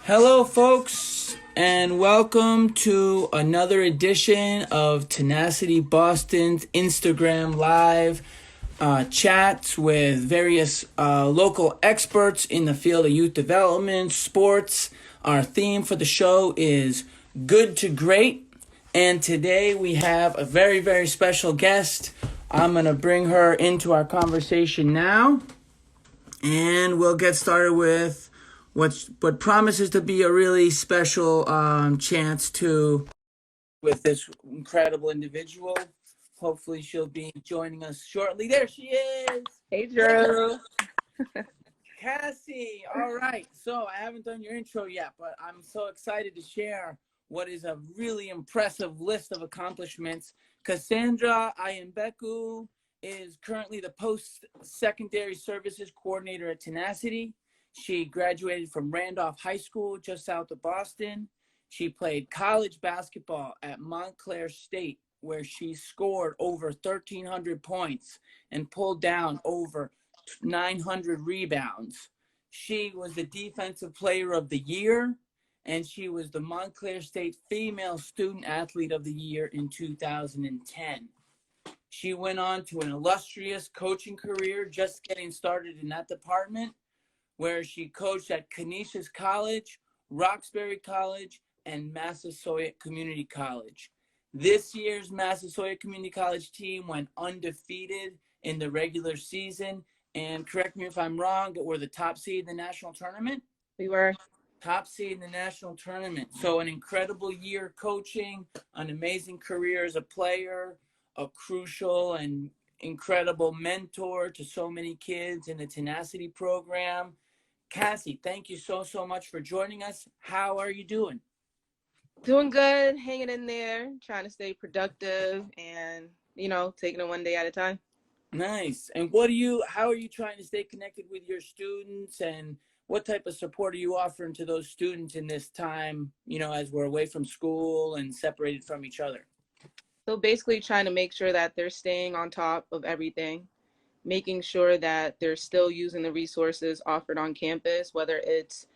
Hello, folks, and welcome to another edition of Tenacity Boston's Instagram Live chats with various local experts in the field of youth development, sports. Our theme for the show is Good to Great, and today we have a very, very special guest. I'm going to bring her into our conversation now, and we'll get started with what promises to be a really special chance to with this incredible individual. Hopefully, she'll be joining us shortly. There she is. Hey, Drew. Kassy. All right. So I haven't done your intro yet, but I'm so excited to share what is a really impressive list of accomplishments. Kassy Ayanbeku is currently the post-secondary services coordinator at Tenacity. She graduated from Randolph High School just south of Boston. She played college basketball at Montclair State, where she scored over 1,300 points and pulled down over 900 rebounds. She was the Defensive Player of the Year, and she was the Montclair State Female Student Athlete of the Year in 2010. She went on to an illustrious coaching career, just getting started in that department, where she coached at Canisius College, Roxbury College, and Massasoit Community College. This year's Massasoit Community College team went undefeated in the regular season, and correct me if I'm wrong, but we're the top seed in the national tournament? We were. Top seed in the national tournament. So an incredible year coaching, an amazing career as a player, a crucial and incredible mentor to so many kids in the Tenacity program. Kassy, thank you so much for joining us. How are you doing? Doing good, hanging in there, trying to stay productive and, taking it one day at a time. Nice. And how are you trying to stay connected with your students, and what type of support are you offering to those students in this time, as we're away from school and separated from each other? So basically trying to make sure that they're staying on top of everything, making sure that they're still using the resources offered on campus, whether it's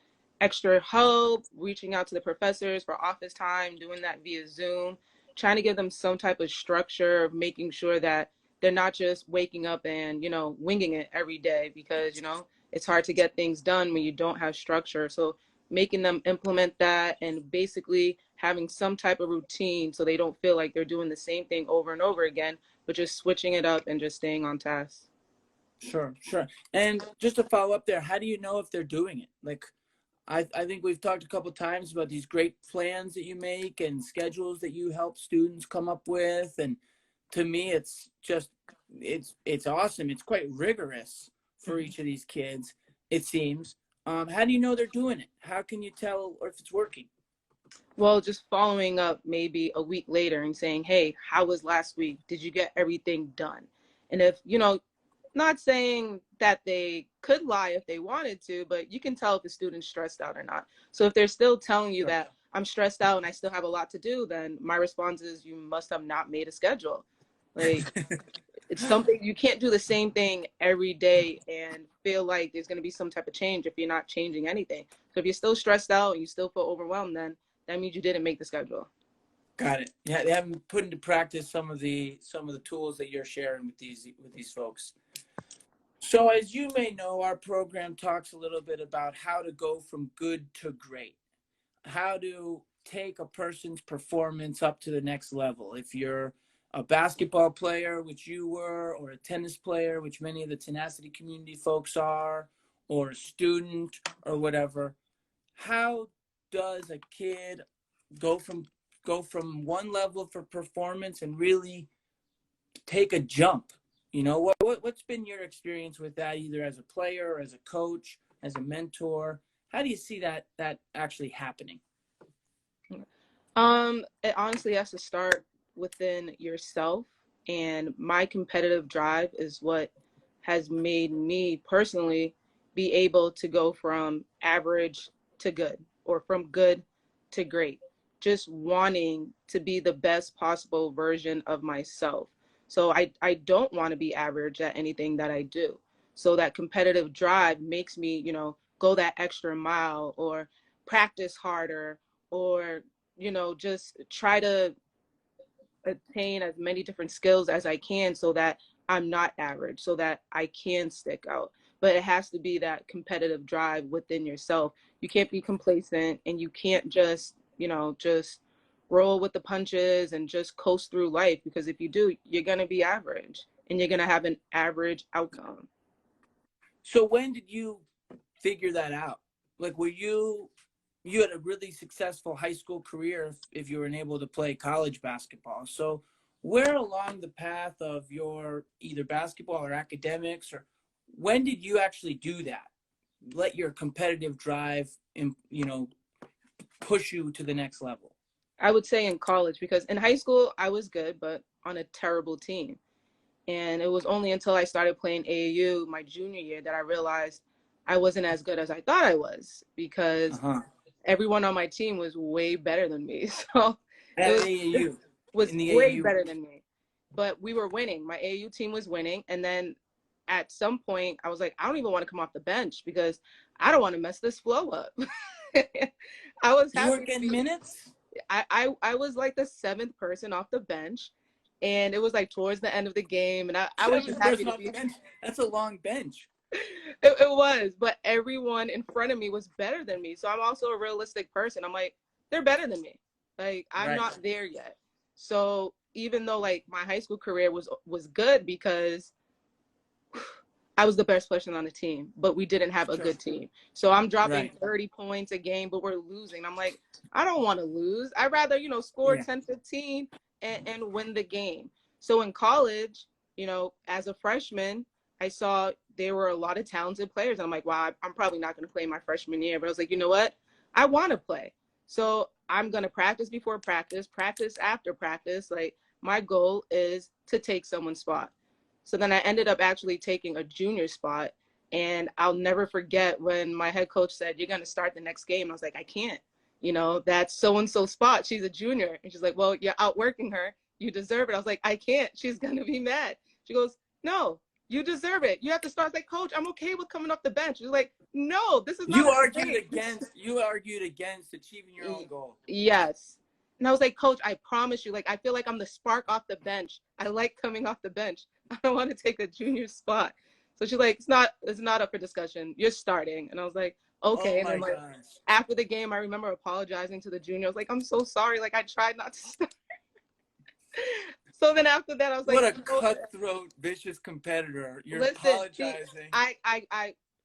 extra help, reaching out to the professors for office time, doing that via Zoom, trying to give them some type of structure, making sure that they're not just waking up and, winging it every day, because, it's hard to get things done when you don't have structure. So making them implement that and basically having some type of routine so they don't feel like they're doing the same thing over and over again, but just switching it up and just staying on task. Sure. And just to follow up there, how do you know if they're doing it? Like, I think we've talked a couple of times about these great plans that you make and schedules that you help students come up with. And to me, it's just, it's awesome. It's quite rigorous for each of these kids, it seems. How do you know they're doing it? How can you tell if it's working? Well, just following up maybe a week later and saying, hey, how was last week? Did you get everything done? And if, not saying that they could lie if they wanted to, but you can tell if the student's stressed out or not. So if they're still telling you that I'm stressed out and I still have a lot to do, then my response is you must have not made a schedule. Like, it's something, you can't do the same thing every day and feel like there's going to be some type of change if you're not changing anything. So if you're still stressed out and you still feel overwhelmed, then that means you didn't make the schedule. Got it. Yeah, they haven't put into practice some of the tools that you're sharing with these folks. So as you may know, our program talks a little bit about how to go from good to great, how to take a person's performance up to the next level. If you're a basketball player, which you were, or a tennis player, which many of the Tenacity community folks are, or a student or whatever, how does a kid go from one level for performance and really take a jump? What's been your experience with that, either as a player, or as a coach, as a mentor? How do you see that actually happening? It honestly has to start within yourself, and my competitive drive is what has made me personally be able to go from average to good, or from good to great, just wanting to be the best possible version of myself. So I don't want to be average at anything that I do. So that competitive drive makes me, go that extra mile, or practice harder, or, you know, just try to attain as many different skills as I can so that I'm not average, so that I can stick out. But it has to be that competitive drive within yourself. You can't be complacent, and you can't just, you know, just roll with the punches and just coast through life, because if you do, you're going to be average and you're going to have an average outcome. So when did you figure that out? Like, were you had a really successful high school career if you were able to play college basketball. So where along the path of your either basketball or academics, or when did you actually do that? Let your competitive drive, you know, push you to the next level. I would say in college, because in high school I was good, but on a terrible team. And it was only until I started playing AAU my junior year that I realized I wasn't as good as I thought I was, because everyone on my team was way better than me. So it was way better than me. But we were winning. My AAU team was winning. And then at some point, I was like, I don't even want to come off the bench because I don't want to mess this flow up. I was happy. You weren't getting minutes? I was like the 7th person off the bench. And it was like towards the end of the game. And I was just happy to be. That's a long bench. It was, but everyone in front of me was better than me. So I'm also a realistic person. I'm like, they're better than me. Like, I'm not there yet. So even though like my high school career was good, because I was the best person on the team, but we didn't have a good team. So I'm dropping 30 points a game, but we're losing. I'm like, I don't want to lose. I'd rather, you know, score 10, 15 and win the game. So in college, you know, as a freshman, I saw there were a lot of talented players. I'm like, wow, I'm probably not going to play my freshman year. But I was like, you know what? I want to play. So I'm going to practice before practice, practice after practice. Like, my goal is to take someone's spot. So then I ended up actually taking a junior spot. And I'll never forget when my head coach said, you're going to start the next game. I was like, I can't. You know, that's so-and-so spot. She's a junior. And she's like, well, you're outworking her. You deserve it. I was like, I can't. She's going to be mad. She goes, no, you deserve it. You have to start. I was like, coach, I'm okay with coming off the bench. She's like, no, this is not. You argued against achieving your own goal. Yes. And I was like, coach, I promise you, like, I feel like I'm the spark off the bench. I like coming off the bench. I don't want to take a junior spot. So she's like, it's not up for discussion. You're starting. And I was like, okay. And then like after the game, I remember apologizing to the junior. I was like, I'm so sorry. Like, I tried not to start. So then after that, I was like, what a cutthroat, vicious competitor. You're apologizing.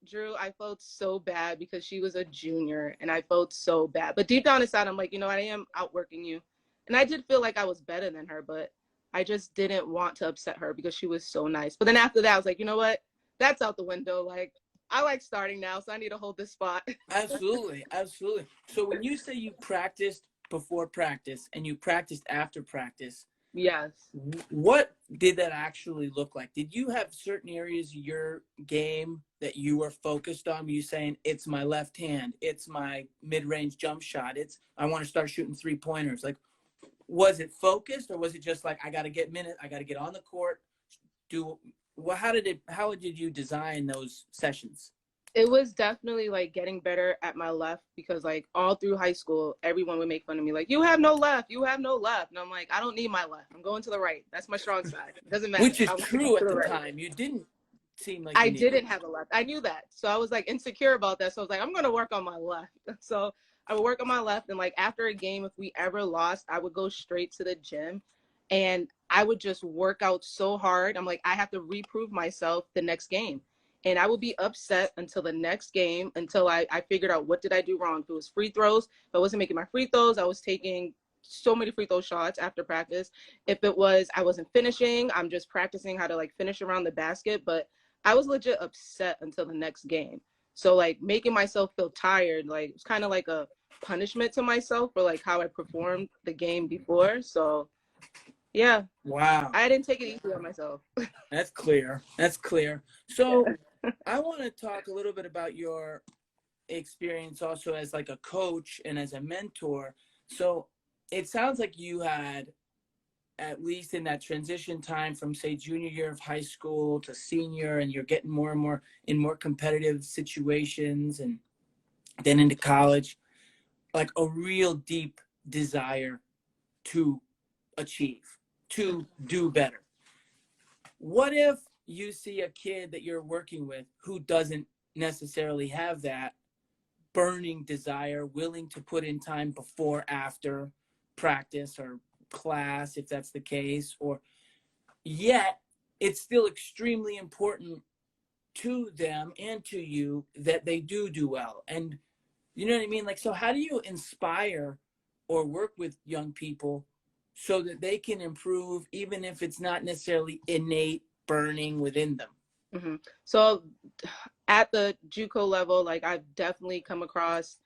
Drew, I felt so bad because she was a junior and I felt so bad. But deep down inside, I'm like, you know, I am outworking you. And I did feel like I was better than her, but I just didn't want to upset her because she was so nice. But then after that, I was like, you know what? That's out the window. Like, I like starting now, so I need to hold this spot. Absolutely. Absolutely. So when you say you practiced before practice and you practiced after practice, yes, what did that actually look like? Did you have certain areas of your game that you were focused on? Were you saying, it's my left hand, it's my mid-range jump shot, I want to start shooting 3-pointers? Like, was it focused, or was it just like, I got to get minutes, I got to get on the court? How did you design those sessions? It was definitely like getting better at my left, because like all through high school, everyone would make fun of me. Like, you have no left. You have no left. And I'm like, I don't need my left. I'm going to the right. That's my strong side. It doesn't matter. Which is true at the time. You didn't seem like I didn't have a left. I knew that. So I was like insecure about that. So I was like, I'm going to work on my left. So I would work on my left. And like after a game, if we ever lost, I would go straight to the gym and I would just work out so hard. I'm like, I have to reprove myself the next game. And I would be upset until the next game, until I figured out what did I do wrong. If it was free throws, if I wasn't making my free throws, I was taking so many free throw shots after practice. If it was I wasn't finishing, I'm just practicing how to like finish around the basket. But I was legit upset until the next game. So like making myself feel tired, like it's kind of like a punishment to myself for like how I performed the game before. So yeah. Wow. I didn't take it easy on myself. That's clear. That's clear. So I want to talk a little bit about your experience also as like a coach and as a mentor. So it sounds like you had, at least in that transition time from say junior year of high school to senior, and you're getting more and more in more competitive situations and then into college, like a real deep desire to achieve, to do better. What if you see a kid that you're working with who doesn't necessarily have that burning desire, willing to put in time before, after practice or class, if that's the case, or yet it's still extremely important to them and to you that they do well? And you know what I mean? Like, so how do you inspire or work with young people so that they can improve, even if it's not necessarily innate burning within them? Mm-hmm. So at the JUCO level, like I've definitely come across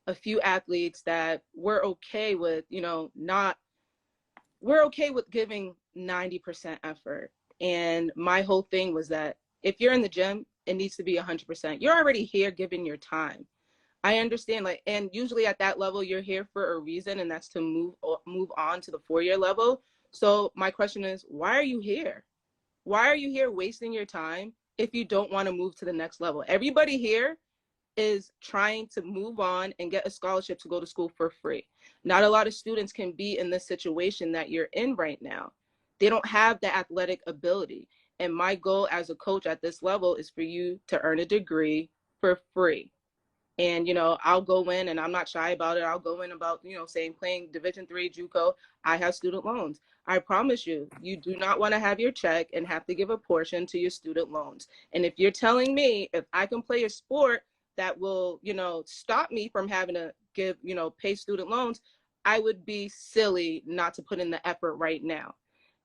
a few athletes that we're okay with, we're okay with giving 90% effort. And my whole thing was that if you're in the gym, it needs to be 100%. You're already here giving your time. I understand, like, and usually at that level, you're here for a reason, and that's to move on to the 4-year level. So my question is, why are you here? Why are you here wasting your time if you don't want to move to the next level? Everybody here is trying to move on and get a scholarship to go to school for free. Not a lot of students can be in this situation that you're in right now. They don't have the athletic ability. And my goal as a coach at this level is for you to earn a degree for free. And, I'll go in, and I'm not shy about it. I'll go in about, saying playing Division III JUCO, I have student loans. I promise you, you do not want to have your check and have to give a portion to your student loans. And if you're telling me if I can play a sport that will, stop me from having to pay student loans, I would be silly not to put in the effort right now.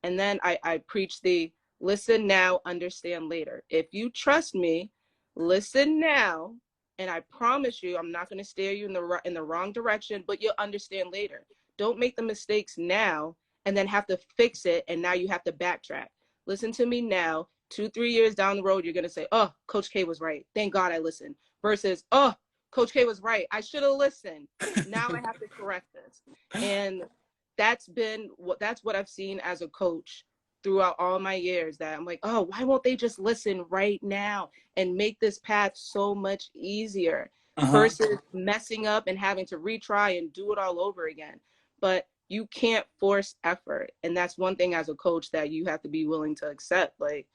And then I preach the listen now, understand later. If you trust me, listen now, and I promise you, I'm not going to steer you in the wrong direction, but you'll understand later. Don't make the mistakes now and then have to fix it, and now you have to backtrack. Listen to me now. 2-3 years down the road, you're going to say, oh, Coach K was right. Thank God I listened. Versus, oh, Coach K was right. I should have listened. Now I have to correct this. And that's what I've seen as a coach throughout all my years, that I'm like, oh, why won't they just listen right now and make this path so much easier versus messing up and having to retry and do it all over again. But you can't force effort. And that's one thing as a coach that you have to be willing to accept. Like,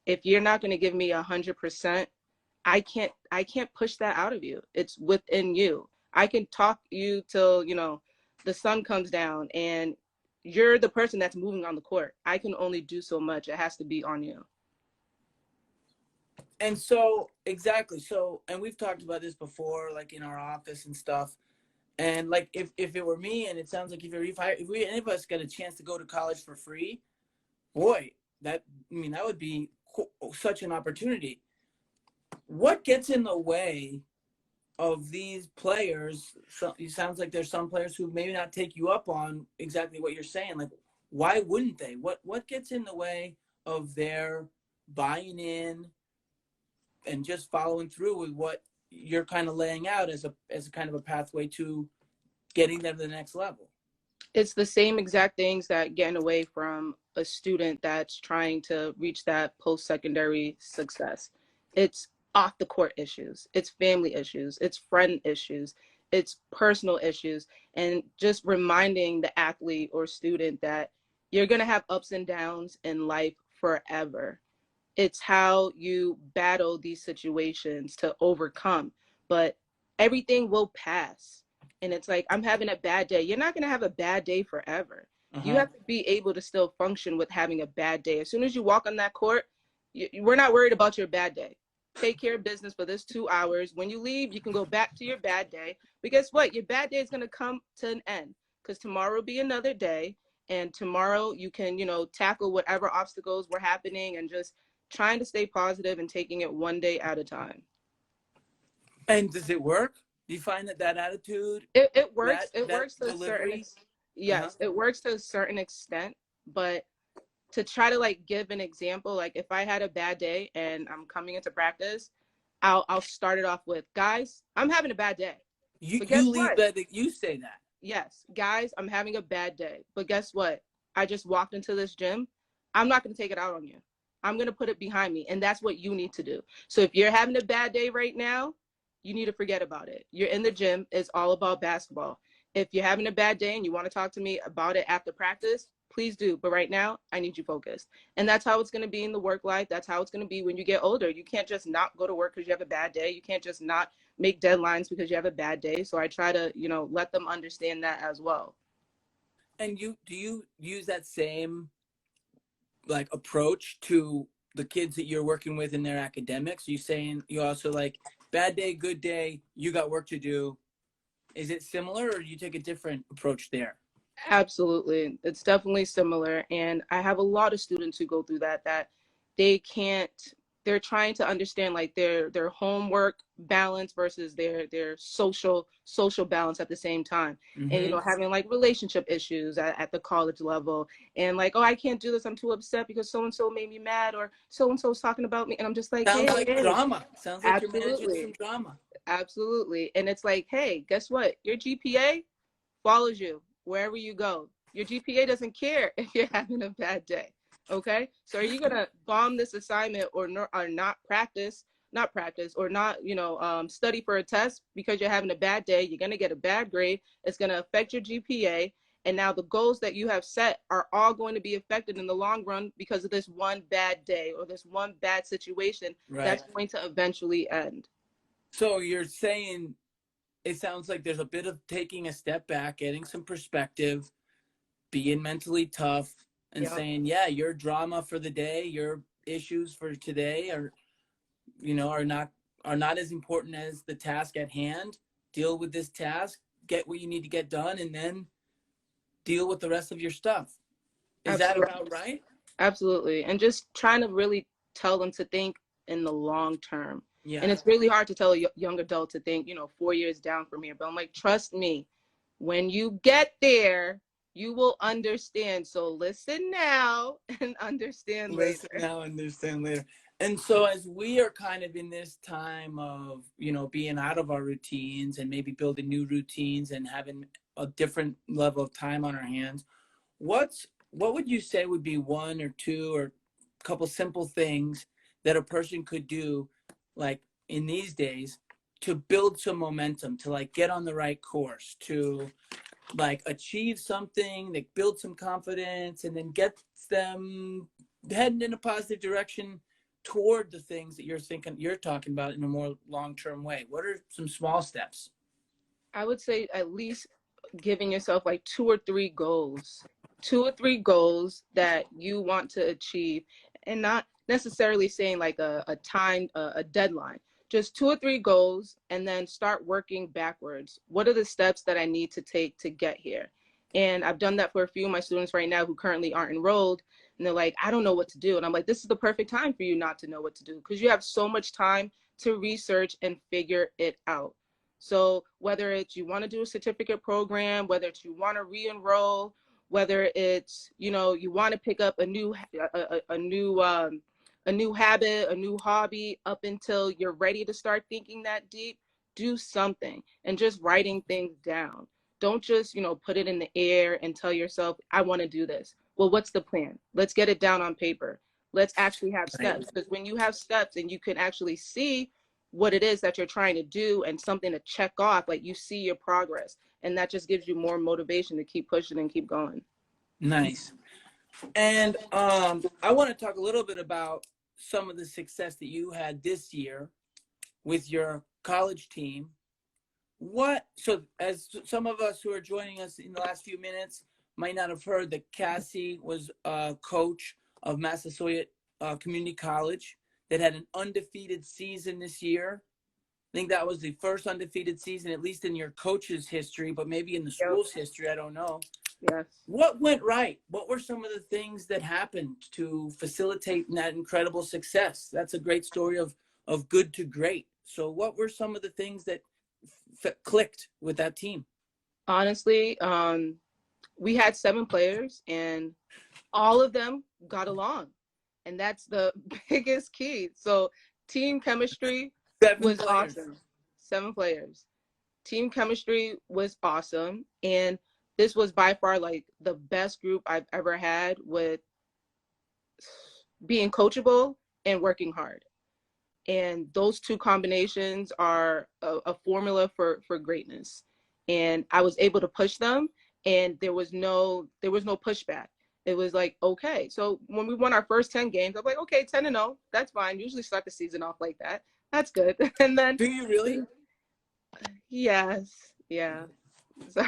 if you're not going to give me 100%, I can't push that out of you. It's within you. I can talk you till, the sun comes down and you're the person that's moving on the court. I can only do so much. It has to be on you. And so, exactly. So, and we've talked about this before, like in our office and stuff. And like, if it were me, and it sounds like if any of us got a chance to go to college for free, boy, that would be such an opportunity. What gets in the way of these players? So it sounds like there's some players who maybe not take you up on exactly what you're saying. Like, why wouldn't they? What gets in the way of their buying in and just following through with what you're kind of laying out as a kind of a pathway to getting them to the next level? It's the same exact things that getting away from a student that's trying to reach that post-secondary success. It's off the court issues, it's family issues, it's friend issues, it's personal issues, and just reminding the athlete or student that you're going to have ups and downs in life forever. It's how you battle these situations to overcome, but everything will pass. And it's like, I'm having a bad day. You're not going to have a bad day forever. You have to be able to still function with having a bad day. As soon as you walk on that court, we're not worried about your bad day. Take care of business for this 2 hours. When you leave, you can go back to your bad day. But guess what? Your bad day is going to come to an end, because tomorrow will be another day. And tomorrow you can, tackle whatever obstacles were happening and just trying to stay positive and taking it one day at a time. And does it work? Do you find that attitude? It works. It works to a certain yes, it works to a certain extent. But to try to like give an example, like if I had a bad day and I'm coming into practice, I'll start it off with, guys, I'm having a bad day. You say that. Yes, guys, I'm having a bad day. But guess what? I just walked into this gym. I'm not going to take it out on you. I'm going to put it behind me. And that's what you need to do. So if you're having a bad day right now, you need to forget about it. You're in the gym. It's all about basketball. If you're having a bad day and you want to talk to me about it after practice, please do. But right now, I need you focused. And that's how it's going to be in the work life. That's how it's going to be when you get older. You can't just not go to work because you have a bad day. You can't just not make deadlines because you have a bad day. So I try to, let them understand that as well. And do you use that same like approach to the kids that you're working with in their academics? You saying you also like bad day, good day, you got work to do? Is it similar, or do you take a different approach there? Absolutely. It's definitely similar. And I have a lot of students who go through that they can't, they're trying to understand like their homework balance versus their social balance at the same time. And, Mm-hmm. having like relationship issues at the college level, and like, oh, I can't do this. I'm too upset because so-and-so made me mad, or so-and-so's talking about me. And I'm just like, Sounds hey, like drama. Sounds like you're managing absolutely. some drama. Absolutely. And it's like, hey, guess what? Your GPA follows you wherever you go. Your GPA doesn't care if you're having a bad day. Okay. So are you going to bomb this assignment or not practice, or not, study for a test because you're having a bad day? You're going to get a bad grade. It's going to affect your GPA. And now the goals that you have set are all going to be affected in the long run because of this one bad day or this one bad situation that's going to eventually end. So you're saying it sounds like there's a bit of taking a step back, getting some perspective, being mentally tough, and saying, yeah, your drama for the day, your issues for today are not as important as the task at hand. Deal with this task, get what you need to get done, and then deal with the rest of your stuff. Is Absolutely. that about right? Absolutely. And just trying to really tell them to think in the long term. Yeah. And it's really hard to tell a young adult to think, 4 years down from here. But I'm like, trust me, when you get there, you will understand. So listen now and understand later. Listen now, understand later. And so as we are kind of in this time of, being out of our routines and maybe building new routines and having a different level of time on our hands, what would you say would be one or two or a couple simple things that a person could do, like in these days, to build some momentum, to like get on the right course, to like achieve something, that build some confidence, and then gets them heading in a positive direction toward the things that you're talking about in a more long-term way? What are some small steps? I would say at least giving yourself like 2 or 3 goals that you want to achieve, and not necessarily saying like a time, a deadline, just 2 or 3 goals, and then start working backwards. What are the steps that I need to take to get here? And I've done that for a few of my students right now who currently aren't enrolled, and they're like, I don't know what to do. And I'm like, this is the perfect time for you not to know what to do, because you have so much time to research and figure it out. So whether it's you want to do a certificate program, whether it's you want to re-enroll, whether it's, you want to pick up a new habit, a new hobby, up until you're ready to start thinking that deep, do something. And just writing things down. Don't just, put it in the air and tell yourself, I want to do this. Well, what's the plan? Let's get it down on paper. Let's actually have steps. Because when you have steps and you can actually see what it is that you're trying to do and something to check off, like you see your progress, and that just gives you more motivation to keep pushing and keep going. Nice. And I want to talk a little bit about some of the success that you had this year with your college team. So as some of us who are joining us in the last few minutes might not have heard, that Kassy was a coach of Massasoit Community College that had an undefeated season this year. I think that was the first undefeated season, at least in your coach's history, but maybe in the school's history, I don't know. Yes. What went right? What were some of the things that happened to facilitate that incredible success? That's a great story of good to great. So what were some of the things that clicked with that team? Honestly, we had 7 players and all of them got along. And that's the biggest key. So team chemistry was awesome. 7 players. Team chemistry was awesome. And this was by far like the best group I've ever had, with being coachable and working hard. And those two combinations are a formula for greatness. And I was able to push them, and there was no pushback. It was like, okay. So when we won our first 10 games, I'm like, okay, 10-0, that's fine. Usually start the season off like that. That's good. And then, Do you really? yes, yeah. So,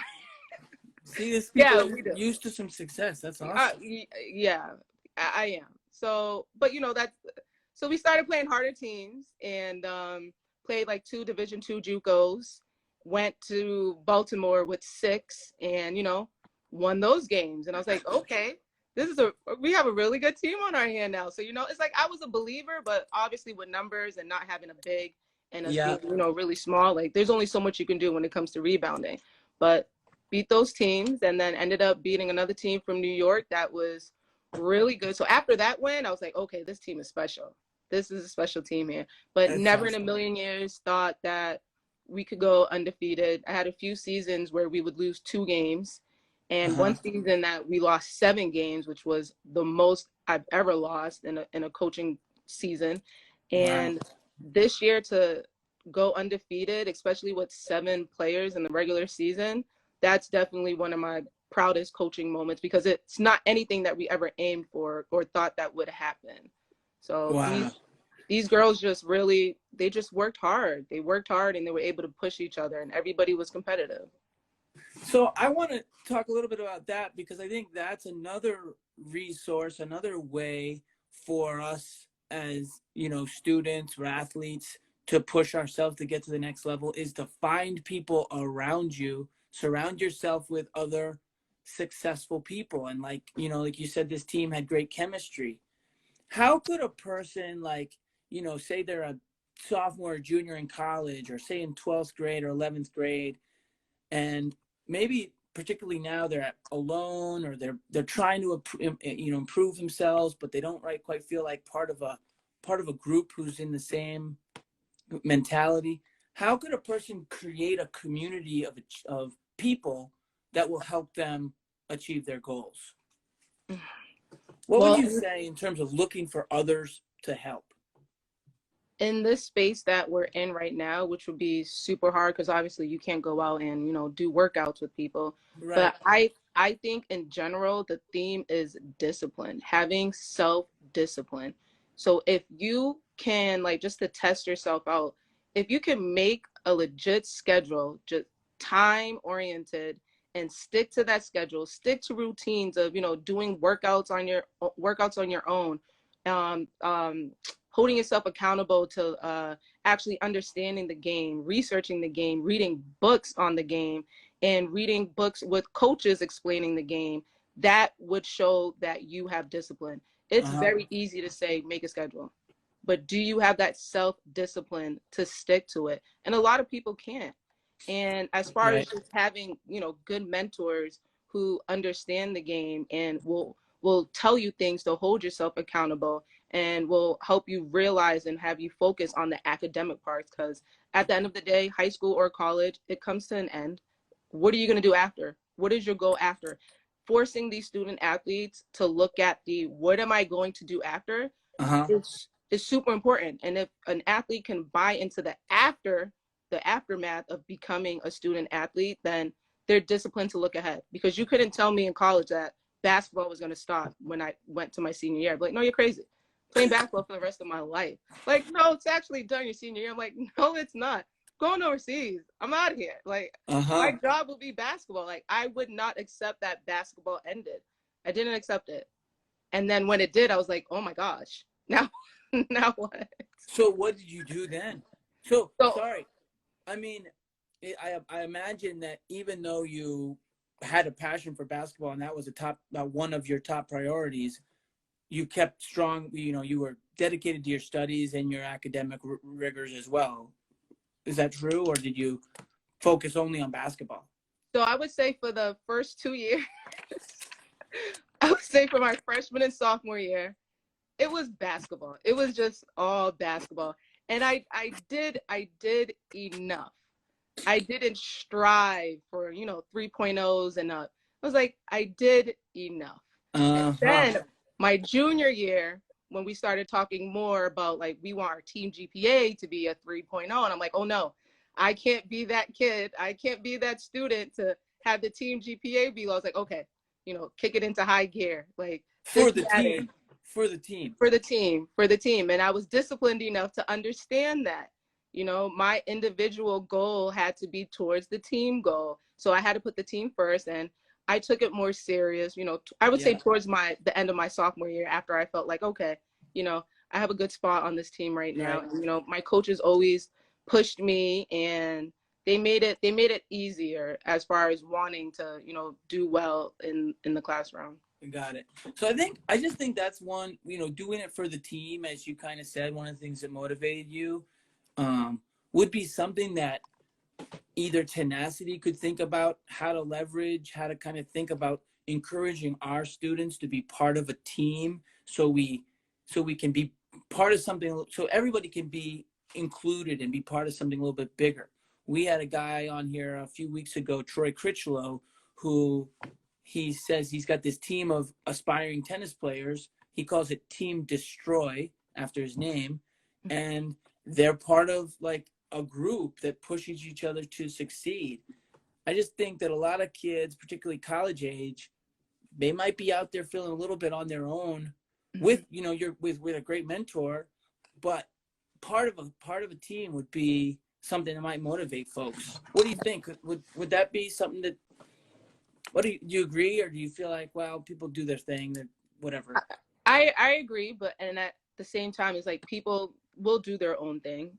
See, these people yeah, are we do. used to some success. That's awesome. Yeah, I am. So, but so we started playing harder teams, and played like 2 Division II JUCOs. Went to Baltimore with 6, and won those games. And I was like, okay, we have a really good team on our hand now. So it's like I was a believer, but obviously with numbers and not having a big and us Yeah. being really small, like there's only so much you can do when it comes to rebounding. But beat those teams, and then ended up beating another team from New York that was really good. So after that win, I was like, okay, this team is special. This is a special team here. But That's never in a awesome. million years thought that we could go undefeated. I had a few seasons where we would lose 2 games, and Uh-huh. one season that we lost 7 games, which was the most I've ever lost in a coaching season. Wow. And this year to go undefeated, especially with 7 players in the regular season, that's definitely one of my proudest coaching moments, because it's not anything that we ever aimed for or thought that would happen. So Wow. these girls they just worked hard. They worked hard, and they were able to push each other, and everybody was competitive. So I want to talk a little bit about that, because I think that's another resource, another way for us as, students or athletes to push ourselves to get to the next level, is to find people around you, surround yourself with other successful people. And like you said, this team had great chemistry. How could a person, like, say they're a sophomore or junior in college, or say in 12th grade or 11th grade, and maybe particularly now they're alone, or they're trying to improve themselves, but they don't quite feel like part of a group who's in the same mentality. How could a person create a community of people that will help them achieve their goals? What would Well, you say in terms of looking for others to help? in this space that we're in right now, which would be super hard because obviously you can't go out and do workouts with people, Right. but I think in general the theme is discipline, having self-discipline. So if you can, like, just to test yourself out, if you can make a legit schedule, just time oriented, and stick to that schedule, stick to routines of doing workouts on your own, um, um, holding yourself accountable to actually understanding the game, researching the game, reading books on the game, and reading books with coaches explaining the game, that would show that you have discipline. It's Uh-huh. very easy to say, make a schedule, but do you have that self-discipline to stick to it? And a lot of people can't. And as far as Right. just having, good mentors who understand the game and will tell you things to hold yourself accountable, and will help you realize and have you focus on the academic parts, because at the end of the day, high school or college, it comes to an end. What are you going to do after? What is your goal after? Forcing these student athletes to look at the what am I going to do after Uh-huh. is super important. And if an athlete can buy into the aftermath of becoming a student athlete, then they're disciplined to look ahead. Because you couldn't tell me in college that basketball was going to stop when I went to my senior year. I'd be like, no, you're crazy. Playing basketball for the rest of my life. Like, no, it's actually done your senior year. I'm like, no, it's not. Going overseas. I'm out of here. Like, my Uh-huh. job will be basketball. Like, I would not accept that basketball ended. I didn't accept it. And then when it did, I was like, oh my gosh. Now, now what? So what did you do then? So So sorry. I mean, I imagine that even though you had a passion for basketball and that was one of your top priorities, you kept strong. You were dedicated to your studies and your academic rigors as well. Is that true, or did you focus only on basketball? So I would say for the first 2 years, I would say for my freshman and sophomore year, it was basketball. It was just all basketball. And I did enough. I didn't strive for, 3.0s and up. I was like, I did enough. And Uh huh. then my junior year, when we started talking more about like, we want our team GPA to be a 3.0, and I'm like, oh no, I can't be that kid. I can't be that student to have the team GPA be low. I was like, okay, you know, kick it into high gear. Like, For just the matter. team. For the team. For the team. For the team. And I was disciplined enough to understand that. You know, my individual goal had to be towards the team goal. So I had to put the team first, and I took it more serious, you know, I would say towards the end of my sophomore year, after I felt like, okay, you know, I have a good spot on this team right now. Right. And, you know, my coaches always pushed me, and they made it easier as far as wanting to, you know, do well in the classroom. Got it. So I just think that's one, you know, doing it for the team, as you kind of said, one of the things that motivated you, would be something that either Tenacity could think about how to leverage, how to kind of think about encouraging our students to be part of a team, so we can be part of something, so everybody can be included and be part of something a little bit bigger. We had a guy on here a few weeks ago, Troy Critchlow, who he says he's got this team of aspiring tennis players. He calls it Team Destroy after his name. And they're part of like a group that pushes each other to succeed. I just think that a lot of kids, particularly college age, they might be out there feeling a little bit on their own with, you know, you're with a great mentor, but part of a team would be something that might motivate folks. What do you think? Would that be something that, what do you agree, or do you feel like, well, people do their thing, that whatever? I agree, but and at the same time, it's like people will do their own thing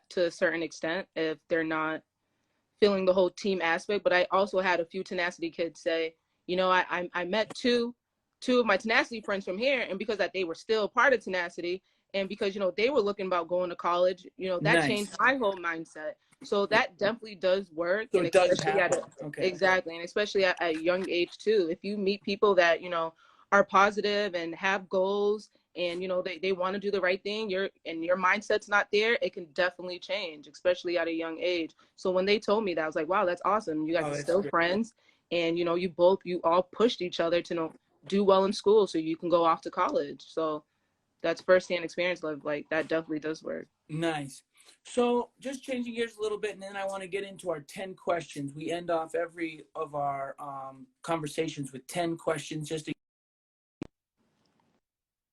to a certain extent if they're not feeling the whole team aspect. But I also had a few Tenacity kids say, you know, I met two of my Tenacity friends from here, and because that they were still part of Tenacity, and because, you know, they were looking about going to college, you know, that changed my whole mindset. So that definitely does work. So And it does especially happen. Okay. exactly. And especially at a young age too. If you meet people that, you know, are positive and have goals, and, you know, they want to do the right thing, your mindset's not there, it can definitely change, especially at a young age. So when they told me that, I was like, wow, that's awesome. You guys are still friends. And, you know, you all pushed each other to, you know, do well in school so you can go off to college. So that's firsthand experience. Like that definitely does work. Nice. So just changing gears a little bit, and then I want to get into our 10 questions. We end off every of our conversations with 10 questions, just to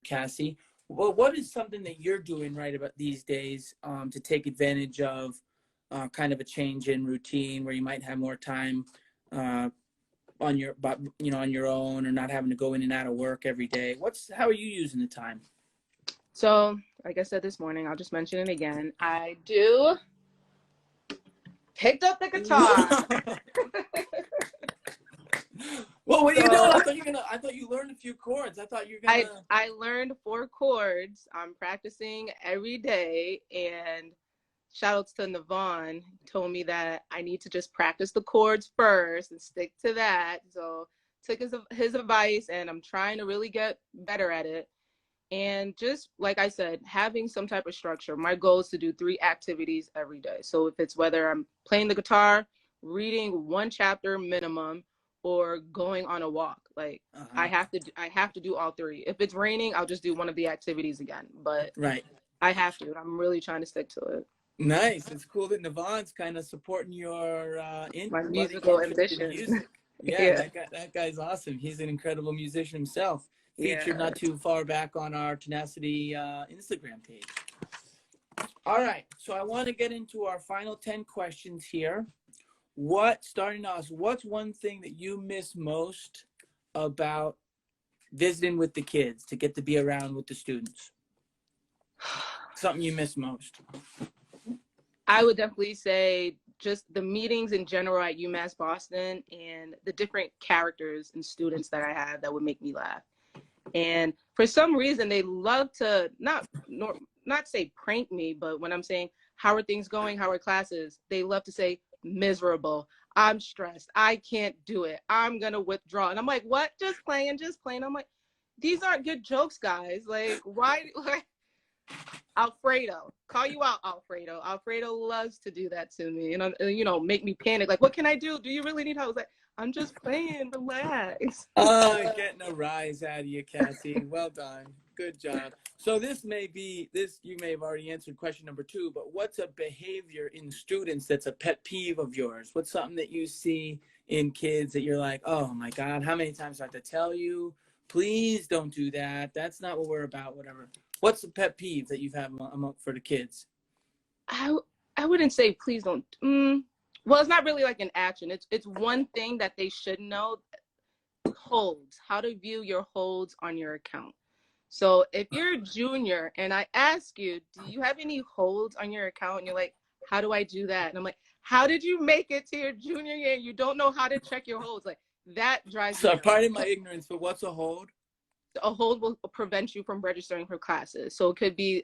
Kassy. Well, what is something that you're doing right about these days to take advantage of kind of a change in routine where you might have more time on your, you know, on your own, or not having to go in and out of work every day? How are you using the time? So, like I said this morning, I'll just mention it again. I picked up the guitar. Well, what are you doing? I thought you learned a few chords. I thought you were gonna. I learned 4 chords. I'm practicing every day, and shout outs to Navon, told me that I need to just practice the chords first and stick to that. So took his advice, and I'm trying to really get better at it. And just like I said, having some type of structure. My goal is to do 3 activities every day. So if it's whether I'm playing the guitar, reading 1 chapter minimum, or going on a walk, like I have to do all 3. If it's raining, I'll just do one of the activities again. But Right. I have to. I'm really trying to stick to it. Nice. It's cool that Navon's kind of supporting your My budding musical interest in ambitions. music. Yeah, Yeah. that guy's awesome. He's an incredible musician himself. Featured Yeah. not too far back on our Tenacity Instagram page. All right, so I want to get into our final 10 questions here. Starting off, what's one thing that you miss most about visiting with the kids, to get to be around with the students? Something you miss most? I would definitely say just the meetings in general at UMass Boston, and the different characters and students that I have that would make me laugh. And for some reason, they love to not say prank me, but when I'm saying, how are things going? How are classes? They love to say, miserable. I'm stressed. I can't do it. I'm going to withdraw. And I'm like, what? Just playing, just playing. I'm like, these aren't good jokes, guys. Like, why? Alfredo, call you out, Alfredo. Alfredo loves to do that to me, and you know, make me panic. Like, what can I do? Do you really need help? I was like, I'm just playing, relax. Oh, getting a rise out of you, Kassy. Well done. Good job. So this may be this. You may have already answered question number 2, but what's a behavior in students that's a pet peeve of yours? What's something that you see in kids that you're like, oh my God, how many times do I have to tell you? Please don't do that. That's not what we're about. Whatever. What's the pet peeve that you've had for the kids? I wouldn't say please don't. Well, it's not really like an action. It's one thing that they should know. Holds, how to view your holds on your account. So if you're a junior and I ask you, do you have any holds on your account? And you're like, how do I do that? And I'm like, how did you make it to your junior year? You don't know how to check your holds. Like, that drives me. So pardon my ignorance, but what's a hold? A hold will prevent you from registering for classes. So it could be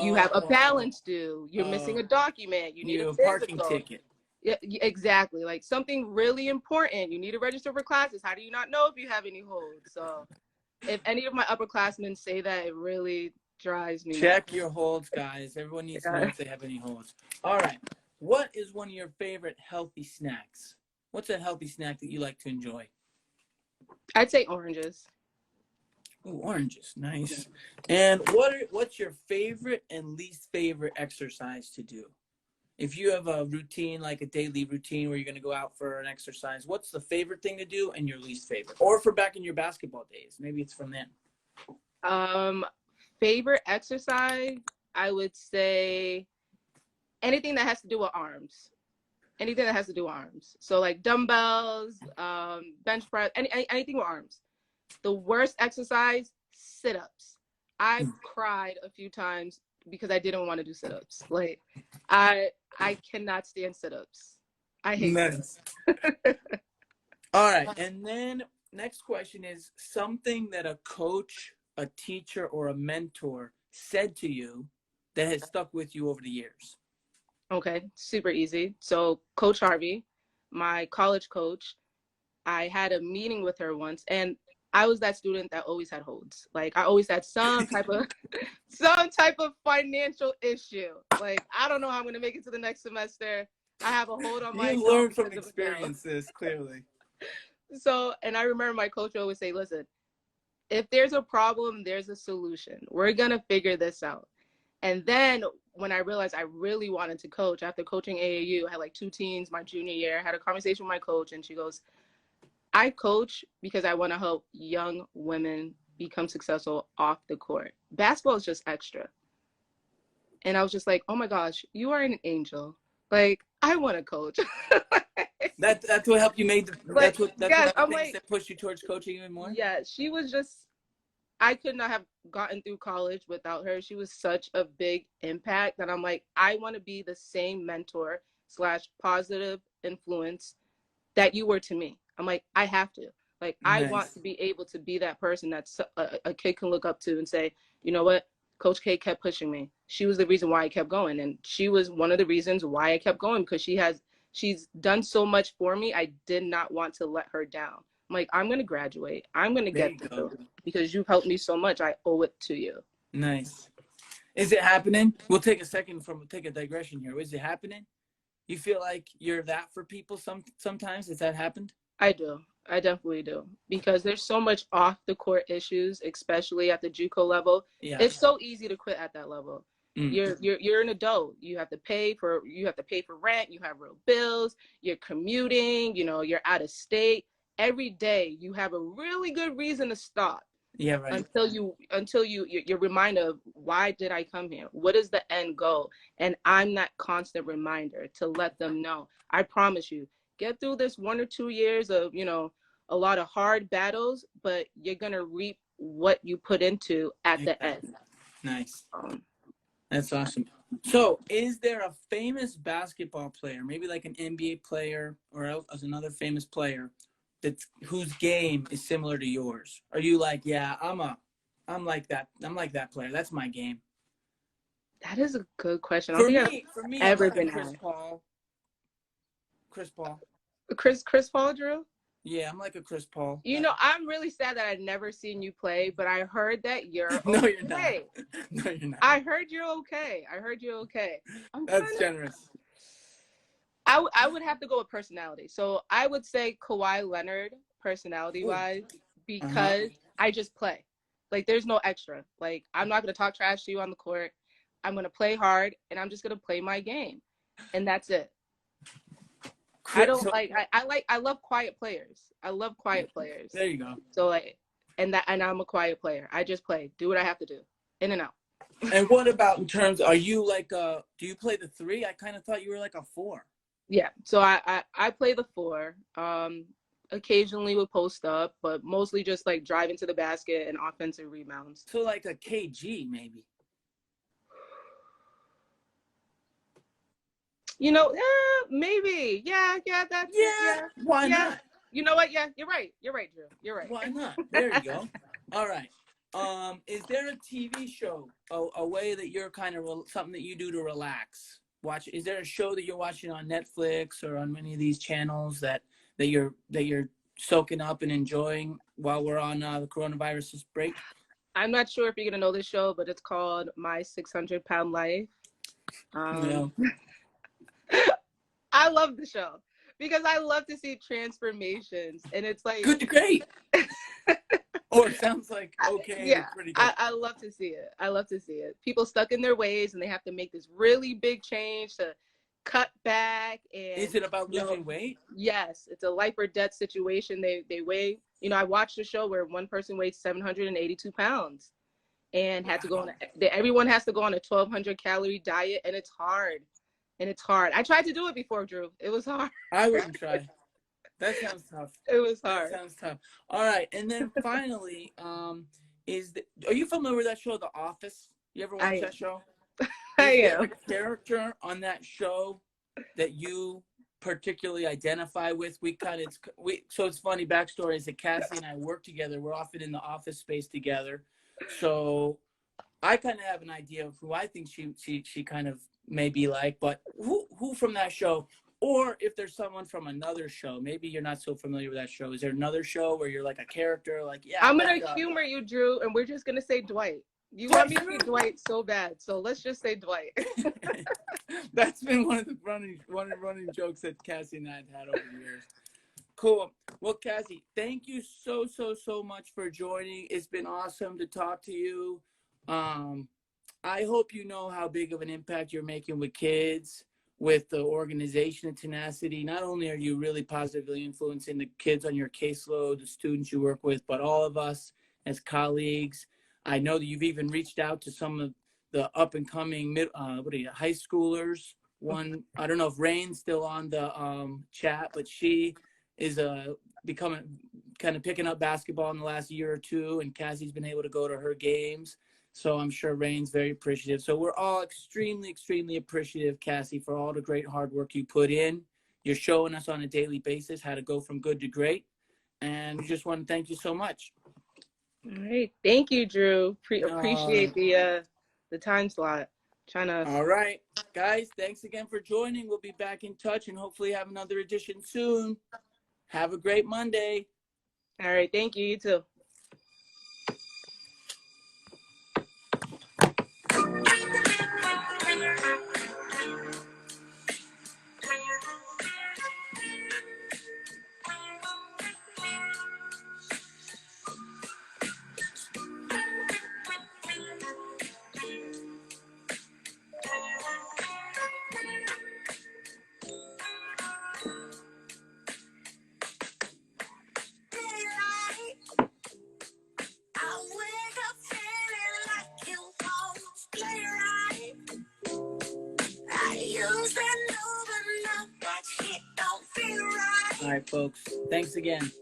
you have a balance due, you're missing a document, you need a parking ticket. Yeah, exactly. Like something really important. You need to register for classes. How do you not know if you have any holds? So if any of my upperclassmen say that, it really drives me Check nuts. your holds, guys. Everyone needs to know if they have any holds. All right. What is one of your favorite healthy snacks? What's a healthy snack that you like to enjoy? I'd say oranges. Ooh, oranges. Nice. And what's your favorite and least favorite exercise to do? If you have a routine, like a daily routine where you're going to go out for an exercise, what's the favorite thing to do and your least favorite? Or for back in your basketball days, maybe it's from then. Favorite exercise, I would say anything that has to do with arms. Anything that has to do with arms. So like dumbbells, bench press, anything with arms. The worst exercise, sit-ups. I've cried a few times because I didn't want to do sit-ups. Like I cannot stand sit-ups. I hate nice. All right. And then next question is something that a coach, a teacher, or a mentor said to you that has stuck with you over the years. Okay, super easy. So Coach Harvey, my college coach, I had a meeting with her once, and I was that student that always had holds. Like I always had some type of financial issue. Like I don't know how I'm gonna make it to the next semester. I have a hold on my account. You learned from experiences, clearly. So, and I remember my coach always say, listen, if there's a problem, there's a solution. We're gonna figure this out. And then when I realized I really wanted to coach, after coaching AAU, I had like 2 teams my junior year. I had a conversation with my coach, and she goes, I coach because I want to help young women become successful off the court. Basketball is just extra. And I was just like, oh my gosh, you are an angel. Like, I want to coach. That's what helped you make the, like, that's yes, what like, that pushed you towards coaching even more? Yeah, she was just, I could not have gotten through college without her. She was such a big impact that I'm like, I want to be the same mentor / positive influence that you were to me. I'm like, I have to. Like, nice. I want to be able to be that person that a kid can look up to and say, you know what? Coach K kept pushing me. She was the reason why I kept going. And she was one of the reasons why I kept going, because she's done so much for me. I did not want to let her down. I'm like, I'm going to graduate. I'm going to get through because you've helped me so much. I owe it to you. Nice. Is it happening? We'll take a digression here. Is it happening? You feel like you're that for people sometimes? Has that happened? I do. I definitely do. Because there's so much off the court issues, especially at the JUCO level. Yeah. It's so easy to quit at that level. You're an adult. You have to pay for rent, you have real bills, you're commuting, you're out of state. Every day you have a really good reason to stop. Yeah, right. Until you're reminded of, why did I come here? What is the end goal? And I'm that constant reminder to let them know. I promise you, get through this 1 or 2 years of, a lot of hard battles, but you're going to reap what you put into at the end. Nice. That's awesome. So is there a famous basketball player, maybe like an NBA player or as another famous player, whose game is similar to yours? Are you like, yeah, I'm like that. I'm like that player. That's my game. That is a good question. For me, ever I'm like been Chris Paul. Chris Paul, Drew? Yeah, I'm like a Chris Paul. I'm really sad that I've never seen you play, but I heard that you're okay. No, you're not. No, you're not. I heard you're okay. That's generous. I would have to go with personality. So I would say Kawhi Leonard, personality-wise, because I just play. Like, there's no extra. Like, I'm not going to talk trash to you on the court. I'm going to play hard, and I'm just going to play my game. And that's it. I don't like, I love quiet players. I love quiet players. There you go. So, like, and I'm a quiet player. I just play, do what I have to do, in and out. And what about in terms, are you like, do you play the 3? I kind of thought you were like a 4. Yeah. So I play the 4. Occasionally would post up, but mostly just like driving to the basket and offensive rebounds. So like a KG maybe. You know, maybe. Yeah, that's it. Yeah. Why not? You know what? Yeah, you're right. You're right, Drew. You're right. Why not? There you go. All right. Is there a TV show, a way that you're kind of something that you do to relax? Is there a show that you're watching on Netflix or on many of these channels that you're soaking up and enjoying while we're on the coronavirus break? I'm not sure if you're gonna know this show, but it's called My 600-Pound Life. No. I love the show because I love to see transformations, and it's like good to great. Or it sounds like okay. Yeah, pretty good. I love to see it. I love to see it. People stuck in their ways, and they have to make this really big change to cut back. And is it about losing weight? Yes, it's a life or death situation. They weigh. You know, I watched a show where one person weighed 782 pounds, and had to go on. Everyone has to go on a 1,200 calorie diet, and it's hard. I tried to do it before, Drew. It was hard. I wouldn't try. That sounds tough. It was hard. That sounds tough. All right, and then finally, are you familiar with that show, The Office? You ever watch that show? I am. Is there a character on that show that you particularly identify with? So it's funny. Backstory is that Kassy and I work together. We're often in the office space together. So I kind of have an idea of who I think she kind of may be like. But who from that show? Or if there's someone from another show, maybe you're not so familiar with that show. Is there another show where you're like a character? Like, yeah. I'm going to humor you, Drew, and we're just going to say Dwight. You want me to be Dwight so bad, so let's just say Dwight. That's been one of the running jokes that Kassy and I have had over the years. Cool. Well, Kassy, thank you so much for joining. It's been awesome to talk to you. I hope you know how big of an impact you're making with kids, with the organization and tenacity. Not only are you really positively influencing the kids on your caseload, the students you work with, but all of us as colleagues. I know that you've even reached out to some of the up and coming high schoolers. One, I don't know if Rain's still on the chat, but she is becoming kind of picking up basketball in the last year or two, and Kassy's been able to go to her games. So I'm sure Rain's very appreciative. So we're all extremely appreciative, Kassy, for all the great hard work you put in. You're showing us on a daily basis how to go from good to great. And we just want to thank you so much. All right. Thank you, Drew. Appreciate the time slot. All right. Guys, thanks again for joining. We'll be back in touch and hopefully have another edition soon. Have a great Monday. All right. Thank you. You too. All right, folks. Thanks again.